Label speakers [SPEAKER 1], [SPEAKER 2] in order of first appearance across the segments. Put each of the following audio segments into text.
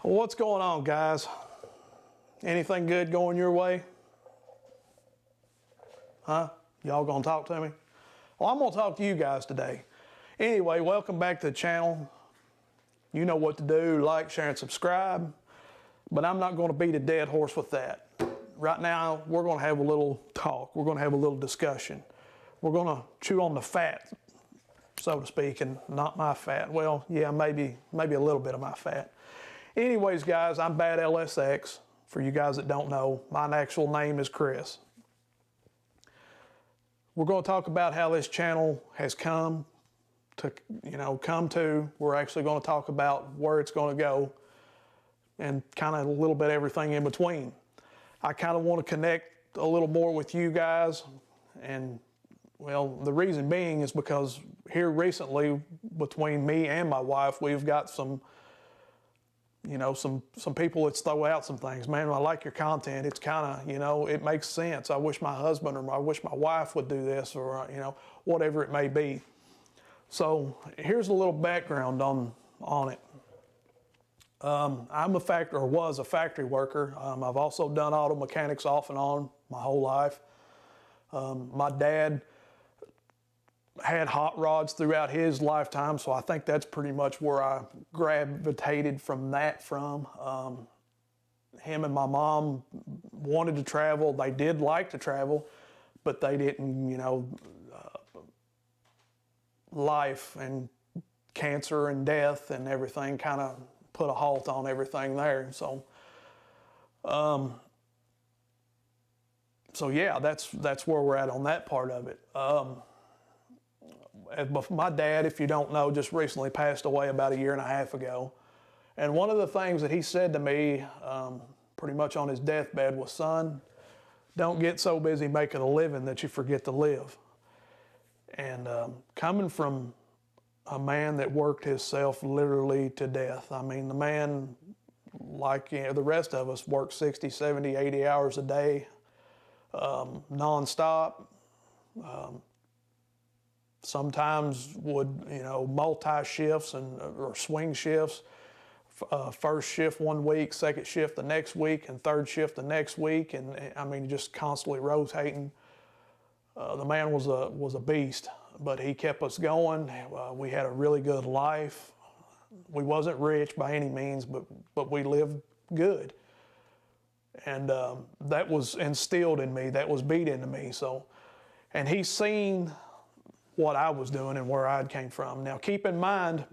[SPEAKER 1] Well, what's going on, guys? Anything good going your way? Huh? Y'all gonna talk to me? Well, I'm gonna talk to you guys today. Anyway, welcome back to the channel. You know what to do, like, share, and subscribe. But I'm not gonna beat a dead horse with that. Right now, we're gonna have a little talk. We're gonna have a little discussion. We're gonna chew on the fat, so to speak, and not my fat. Well, yeah, maybe a little bit of my fat. Anyways, guys, I'm Bad LSX. For you guys that don't know, my actual name is Chris. We're going to talk about how this channel has come to. We're actually going to talk about where it's going to go and kind of a little bit everything in between. I kind of want to connect a little more with you guys, and well, the reason being is because here recently, between me and my wife, we've got some people that throw out some things. Man, I like your content. It's kind of, it makes sense. I wish my husband or I wish my wife would do this, or, whatever it may be. So here's a little background on it. I'm was a factory worker. I've also done auto mechanics off and on my whole life. My dad had hot rods throughout his lifetime, so I think that's pretty much where I gravitated from that from. Him and my mom wanted to travel. They did like to travel, but they didn't, life and cancer and death and everything kind of put a halt on everything there. So yeah, that's where we're at on that part of it. My dad, if you don't know, just recently passed away about 1.5 years ago. And one of the things that he said to me pretty much on his deathbed was, son, don't get so busy making a living that you forget to live. And coming from a man that worked himself literally to death, I mean, the man, like the rest of us, worked 60, 70, 80 hours a day, nonstop. Sometimes would, multi-shifts or swing shifts. First shift one week, second shift the next week, and third shift the next week. And I mean, just constantly rotating. The man was a beast, but he kept us going. We had a really good life. We wasn't rich by any means, but we lived good. And that was instilled in me. That was beat into me. So, and he's seen what I was doing and where I came from. Now, keep in mind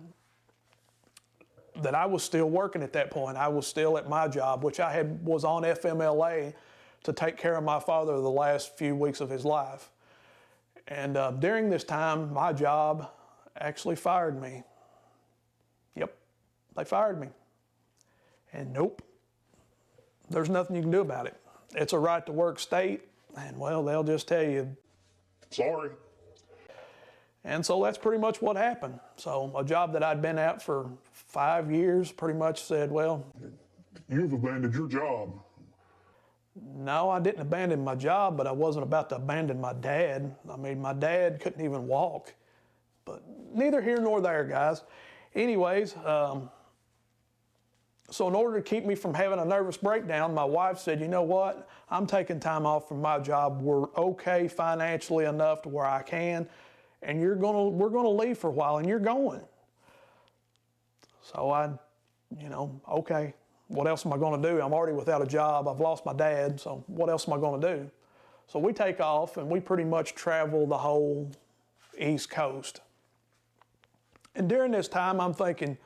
[SPEAKER 1] that I was still working at that point. I was still at my job, which was on FMLA to take care of my father the last few weeks of his life. And during this time, my job actually fired me. Yep, they fired me. And nope, there's nothing you can do about it. It's a right to work state, and well, they'll just tell you, sorry. And so that's pretty much what happened. So a job that I'd been at for 5 years pretty much said, well,
[SPEAKER 2] you've abandoned your job.
[SPEAKER 1] No, I didn't abandon my job, but I wasn't about to abandon my dad. I mean, my dad couldn't even walk. But neither here nor there, guys. Anyways, so in order to keep me from having a nervous breakdown, my wife said, you know what? I'm taking time off from my job. We're okay financially enough to where I can. And we're gonna leave for a while, and you're going. So okay, what else am I gonna do? I'm already without a job. I've lost my dad, so what else am I gonna do? So we take off, and we pretty much travel the whole East Coast. And during this time, I'm thinking,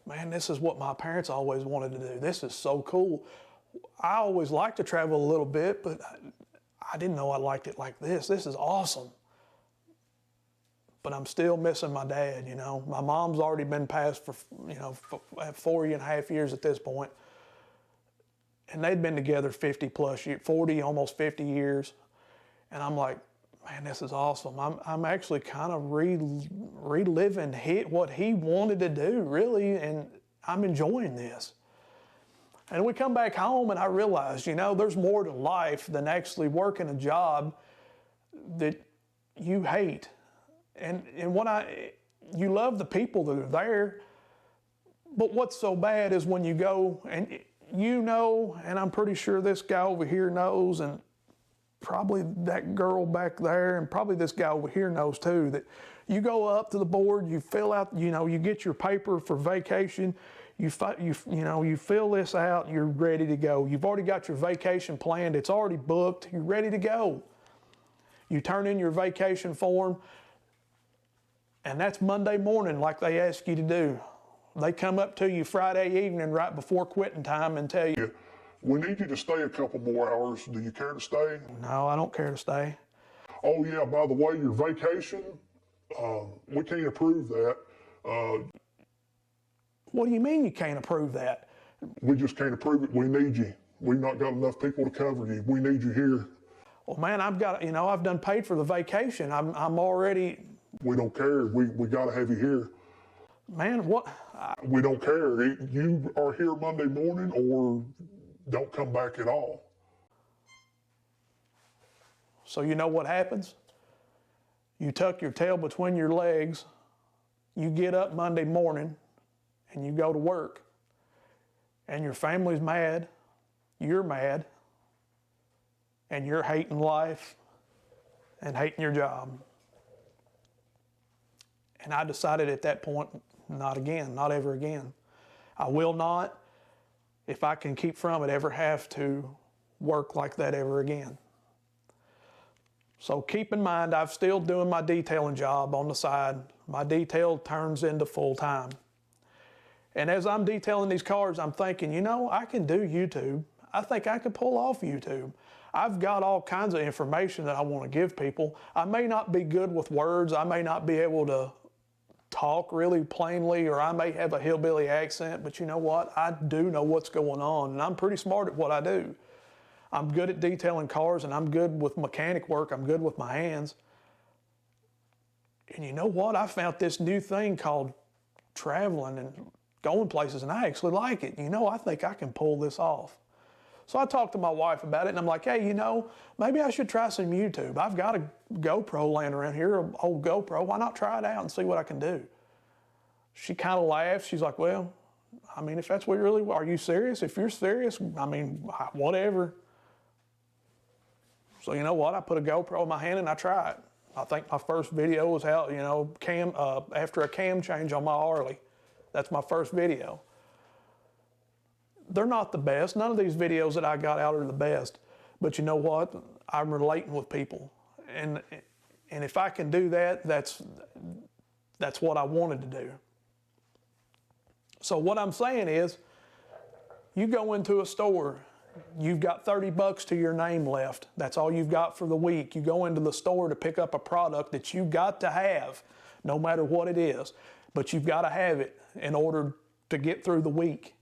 [SPEAKER 1] man, this is what my parents always wanted to do. This is so cool. I always liked to travel a little bit, but I didn't know I liked it like this. This is awesome. But I'm still missing my dad, My mom's already been passed for 4.5 years at this point. And they'd been together 50 plus years, 40, almost 50 years. And I'm like, man, this is awesome. I'm actually kind of reliving what he wanted to do, really, and I'm enjoying this. And we come back home, and I realized, there's more to life than actually working a job that you hate. And you love the people that are there, But what's so bad is when you go and you know, and I'm pretty sure this guy over here knows, and probably that girl back there, and probably this guy over here knows too, that you go up to the board, you fill out, you get your paper for vacation, you fill this out, you're ready to go. You've already got your vacation planned, it's already booked, you're ready to go. You turn in your vacation form, and that's Monday morning like they ask you to do. They come up to you Friday evening right before quitting time and tell you,
[SPEAKER 2] we need you to stay a couple more hours. Do you care to stay?
[SPEAKER 1] no, I don't care to stay.
[SPEAKER 2] Oh yeah, by the way, your vacation, we can't approve that.
[SPEAKER 1] What do you mean you can't approve that?
[SPEAKER 2] We just can't approve it. We need you. We've not got enough people to cover you. We need you here.
[SPEAKER 1] Well, man, I've done paid for the vacation. I'm already.
[SPEAKER 2] We don't care. We got to have you here.
[SPEAKER 1] Man, what?
[SPEAKER 2] We don't care. You are here Monday morning or don't come back at all.
[SPEAKER 1] So you know what happens? You tuck your tail between your legs, you get up Monday morning, and you go to work, and your family's mad, you're mad, and you're hating life and hating your job. And I decided at that point, not again, not ever again. I will not, if I can keep from it, ever have to work like that ever again. So keep in mind, I'm still doing my detailing job on the side. My detail turns into full time. And as I'm detailing these cars, I'm thinking, I can do YouTube. I think I can pull off YouTube. I've got all kinds of information that I want to give people. I may not be good with words. I may not be able to talk really plainly, or I may have a hillbilly accent, but you know what? I do know what's going on, and I'm pretty smart at what I do. I'm good at detailing cars, and I'm good with mechanic work. I'm good with my hands. And you know what? I found this new thing called traveling and going places, and I actually like it. I think I can pull this off. So I talked to my wife about it, and I'm like, hey, maybe I should try some YouTube. I've got a GoPro laying around here, an old GoPro. Why not try it out and see what I can do? She kind of laughed. She's like, well, if that's what are you serious? If you're serious, whatever. So you know what? I put a GoPro in my hand and I tried. I think my first video was how, after a cam change on my Harley. That's my first video. They're not the best. None of these videos that I got out are the best. But you know what? I'm relating with people. And if I can do that, that's what I wanted to do. So what I'm saying is, you go into a store, you've got $30 to your name left. That's all you've got for the week. You go into the store to pick up a product that you've got to have, no matter what it is. But you've got to have it in order to get through the week.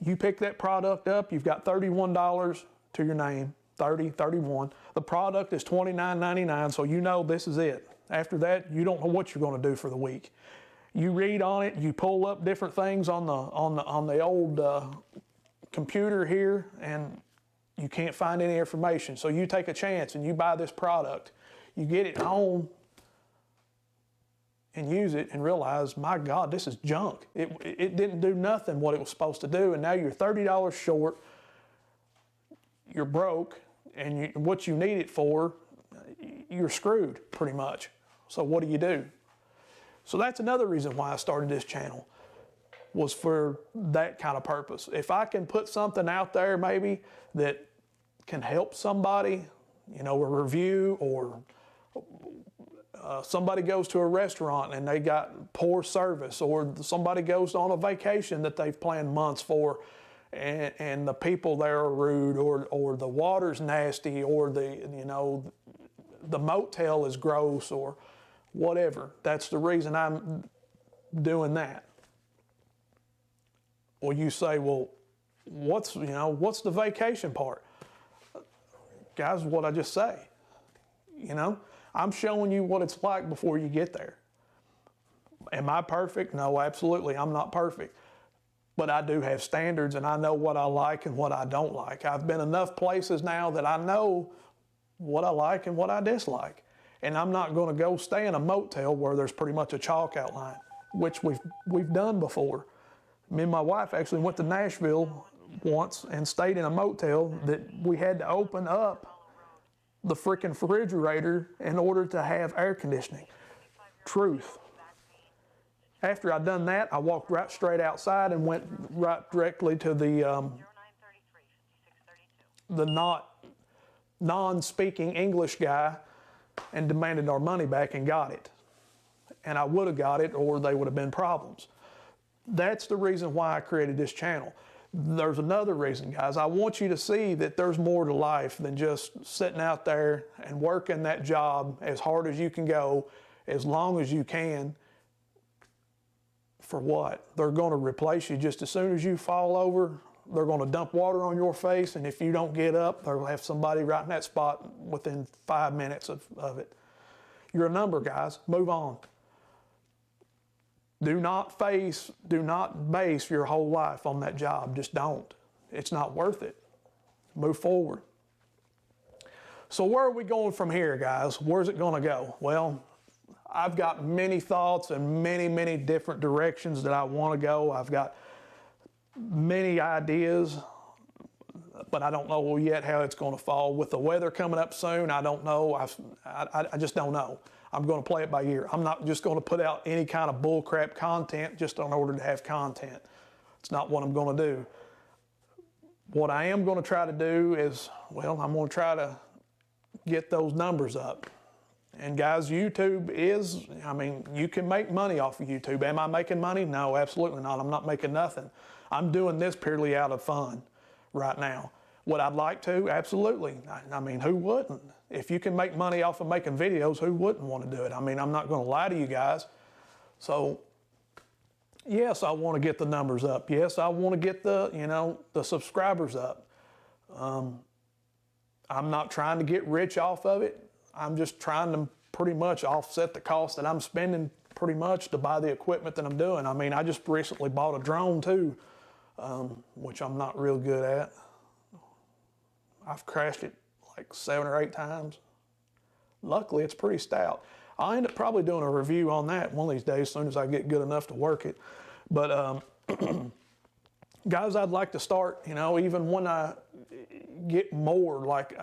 [SPEAKER 1] You pick that product up, you've got $31 to your name, 30, 31. The product is $29.99, so you know this is it. After that, you don't know what you're going to do for the week. You read on it, you pull up different things on the old computer here, and you can't find any information. So you take a chance and you buy this product. You get it home and use it and realize, my God, this is junk. It didn't do nothing what it was supposed to do, and now you're $30 short, you're broke, and what you need it for, you're screwed pretty much. So what do? So that's another reason why I started this channel, was for that kind of purpose. If I can put something out there maybe that can help somebody, a review, or somebody goes to a restaurant and they got poor service, or somebody goes on a vacation that they've planned months for, and the people there are rude, or the water's nasty, or the motel is gross, or whatever. That's the reason I'm doing that. Well, you say, well, what's the vacation part? Guys, what I just say. I'm showing you what it's like before you get there. Am I perfect? No, absolutely, I'm not perfect. But I do have standards, and I know what I like and what I don't like. I've been enough places now that I know what I like and what I dislike. And I'm not going to go stay in a motel where there's pretty much a chalk outline, which we've done before. Me and my wife actually went to Nashville once and stayed in a motel that we had to open up the freaking refrigerator in order to have air conditioning. Truth. After I'd done that, I walked right straight outside and went right directly to the non-speaking English guy and demanded our money back and got it. And I would have got it, or they would have been problems. That's the reason why I created this channel. There's another reason, guys. I want you to see that there's more to life than just sitting out there and working that job as hard as you can go, as long as you can. For what? They're going to replace you just as soon as you fall over. They're going to dump water on your face, and if you don't get up, they'll have somebody right in that spot within 5 minutes of it. You're a number, guys. Move on. Do not base your whole life on that job. Just don't. It's not worth it. Move forward. So where are we going from here, guys? Where's it going to go? Well, I've got many thoughts and many different directions that I want to go. I've got many ideas, but I don't know yet how it's going to fall. With the weather coming up soon, I don't know. I just don't know. I'm going to play it by ear. I'm not just going to put out any kind of bullcrap content just in order to have content. It's not what I'm going to do. What I am going to try to do is, well, I'm going to try to get those numbers up. And guys, YouTube is, I mean, you can make money off of YouTube. Am I making money? No, absolutely not. I'm not making nothing. I'm doing this purely out of fun right now. Would I like to? Absolutely. I mean, who wouldn't? If you can make money off of making videos, who wouldn't want to do it? I mean, I'm not going to lie to you guys. So, yes, I want to get the numbers up. Yes, I want to get the subscribers up. I'm not trying to get rich off of it. I'm just trying to pretty much offset the cost that I'm spending pretty much to buy the equipment that I'm doing. I mean, I just recently bought a drone too, which I'm not real good at. I've crashed it like 7 or 8 times. Luckily, it's pretty stout. I'll end up probably doing a review on that one of these days as soon as I get good enough to work it. But guys, I'd like to start, even when I get more, like,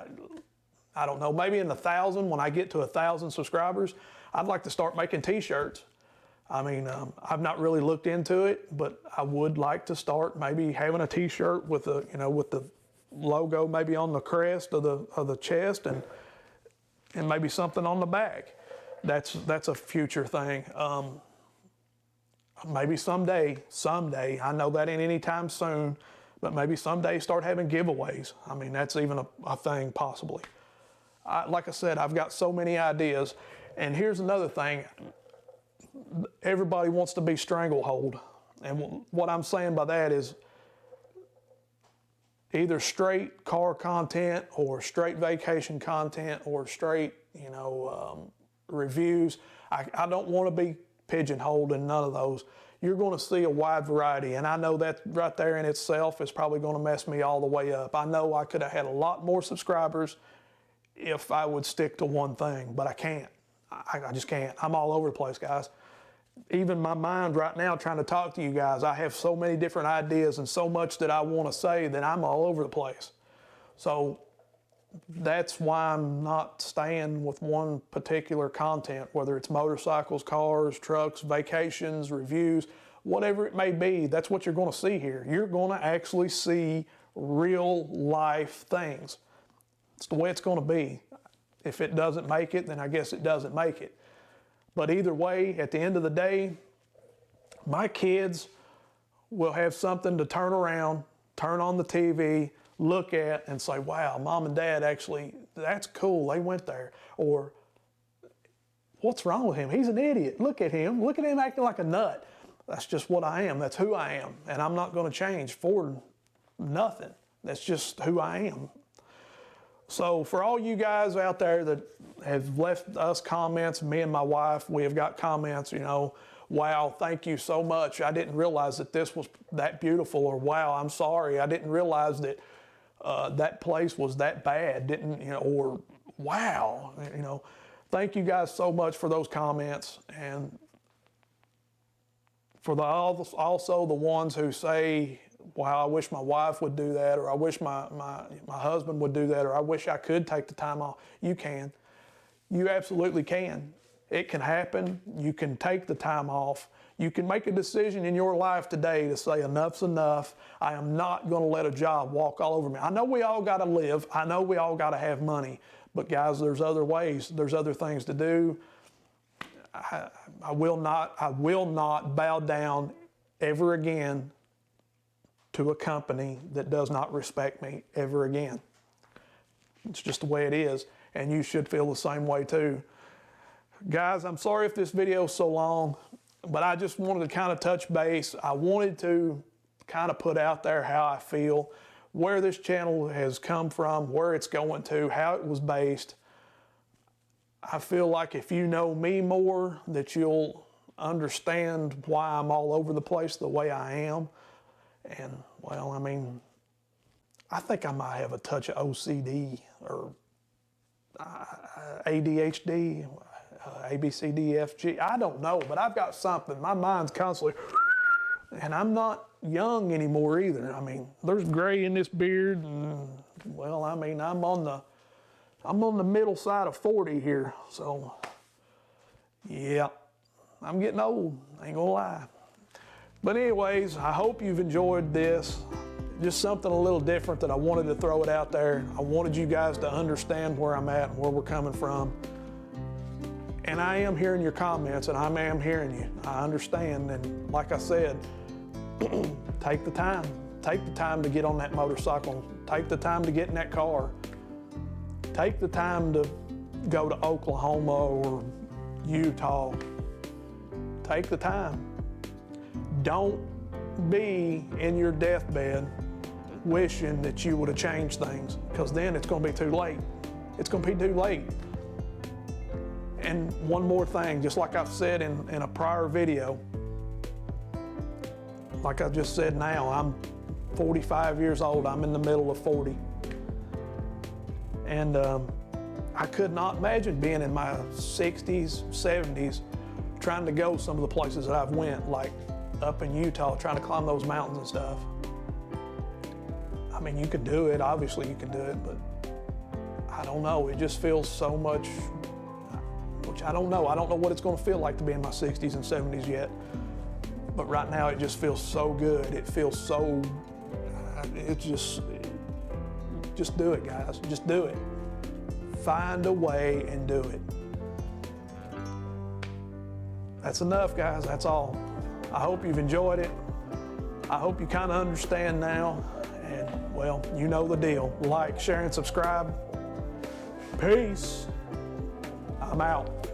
[SPEAKER 1] I don't know, maybe in the 1,000, when I get to 1,000 subscribers, I'd like to start making t-shirts. I mean, I've not really looked into it, but I would like to start maybe having a t-shirt with with the logo maybe on the crest of the chest and maybe something on the back. That's a future thing. Maybe someday, I know that ain't anytime soon, but maybe someday start having giveaways. I mean, that's even a thing possibly. Like I said, I've got so many ideas. And here's another thing. Everybody wants to be stranglehold. And what I'm saying by that is either straight car content or straight vacation content or straight, reviews. I don't want to be pigeonholed in none of those. You're going to see a wide variety. And I know that right there in itself is probably going to mess me all the way up. I know I could have had a lot more subscribers if I would stick to one thing, but I can't. I just can't. I'm all over the place, guys. Even my mind right now trying to talk to you guys, I have so many different ideas and so much that I want to say that I'm all over the place. So that's why I'm not staying with one particular content, whether it's motorcycles, cars, trucks, vacations, reviews, whatever it may be. That's what you're going to see here. You're going to actually see real life things. It's the way it's going to be. If it doesn't make it, then I guess it doesn't make it. But either way, at the end of the day, my kids will have something to turn around, turn on the TV, look at, and say, wow, Mom and Dad actually, that's cool, they went there. Or, what's wrong with him? He's an idiot. Look at him acting like a nut. That's just what I am. That's who I am. And I'm not going to change for nothing. That's just who I am. So for all you guys out there that have left us comments, me and my wife, we have got comments, wow, thank you so much. I didn't realize that this was that beautiful, or wow, I'm sorry. I didn't realize that that place was that bad, or wow, Thank you guys so much for those comments. And also the ones who say, wow, I wish my wife would do that, or I wish my husband would do that, or I wish I could take the time off. You can. You absolutely can. It can happen. You can take the time off. You can make a decision in your life today to say, enough's enough. I am not going to let a job walk all over me. I know we all got to live. I know we all got to have money. But guys, there's other ways. There's other things to do. I will not bow down ever again to a company that does not respect me ever again. It's just the way it is, and you should feel the same way too. Guys, I'm sorry if this video is so long, but I just wanted to kind of touch base. I wanted to kind of put out there how I feel, where this channel has come from, where it's going to, how it was based. I feel like if you know me more, that you'll understand why I'm all over the place the way I am. And, well, I mean, I think I might have a touch of OCD or ADHD, ABCDFG. I don't know, but I've got something. My mind's constantly, and I'm not young anymore either. I mean, there's gray in this beard, and, well, I mean, I'm on the middle side of 40 here, so, yeah, I'm getting old, I ain't gonna lie. But anyways, I hope you've enjoyed this. Just something a little different that I wanted to throw it out there. I wanted you guys to understand where I'm at and where we're coming from. And I am hearing your comments, and I am hearing you. I understand, and like I said, take the time. Take the time to get on that motorcycle. Take the time to get in that car. Take the time to go to Oklahoma or Utah. Take the time. Don't be in your deathbed wishing that you would have changed things, because then it's going to be too late. It's going to be too late. And one more thing, just like I've said in a prior video, like I just said now, I'm 45 years old. I'm in the middle of 40. And I could not imagine being in my 60s, 70s, trying to go some of the places that I've went, like up in Utah, trying to climb those mountains and stuff. I mean, you could do it, obviously you can do it, but I don't know, it just feels so much, which I don't know what it's gonna feel like to be in my 60s and 70s yet, but right now it just feels so good. It feels so, just do it, guys, just do it. Find a way and do it. That's enough, guys, that's all. I hope you've enjoyed it. I hope you kind of understand now. And, well, you know the deal. Like, share, and subscribe. Peace. I'm out.